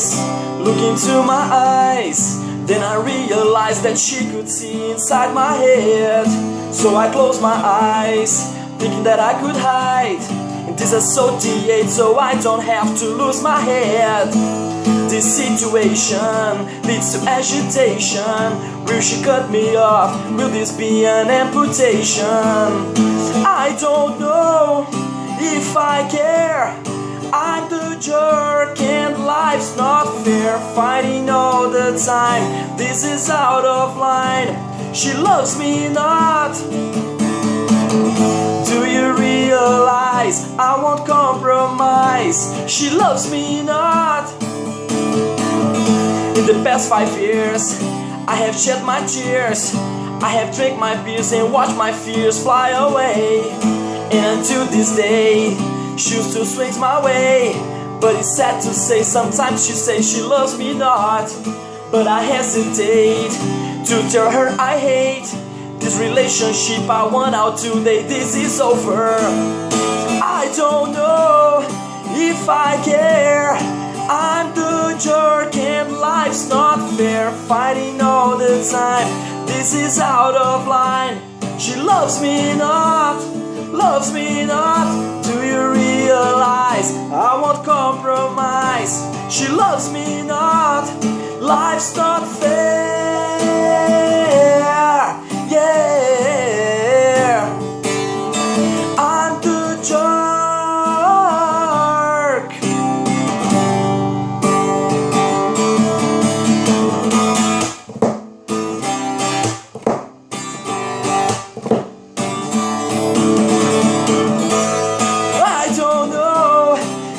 eyes, look into my eyes. Then I realized that she could see inside my head. So I closed my eyes, thinking that I could hide and disassociate so I don't have to lose my head. This situation leads to agitation. Will she cut me off? Will this be an amputation? I don't know if I care. I'm the jerk and life's not fair. Fighting all the time, this is out of line. She loves me not. Do you realize I won't compromise? She loves me not. In the past 5 years, I have shed my tears. I have drank my beers and watched my fears fly away. And until this day, she still swings my way. But it's sad to say, sometimes she says she loves me not. But I hesitate to tell her I hate this relationship. I want out today, this is over. I don't know if I care. I'm the jerk and life's not fair. Fighting all the time, this is out of line. She loves me not, loves me not. Do you realize I won't compromise? She loves me not, life's not fair. Yeah, I'm the jerk.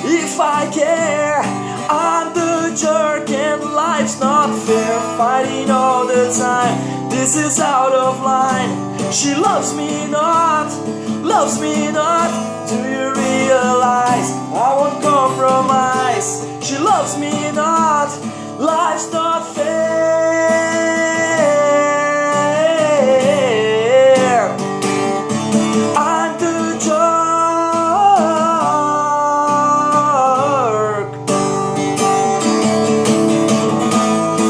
If I care, I'm the jerk and life's not fair. Fighting all the time, this is out of line. She loves me not, loves me not. Do you realize I won't compromise? She loves me not, life's not fair. I'm the jerk.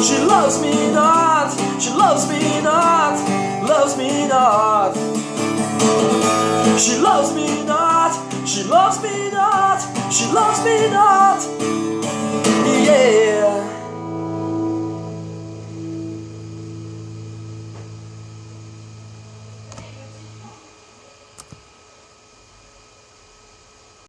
She loves me not, she loves me not, loves me not. She loves me not, she loves me not, she loves me not. Yeah.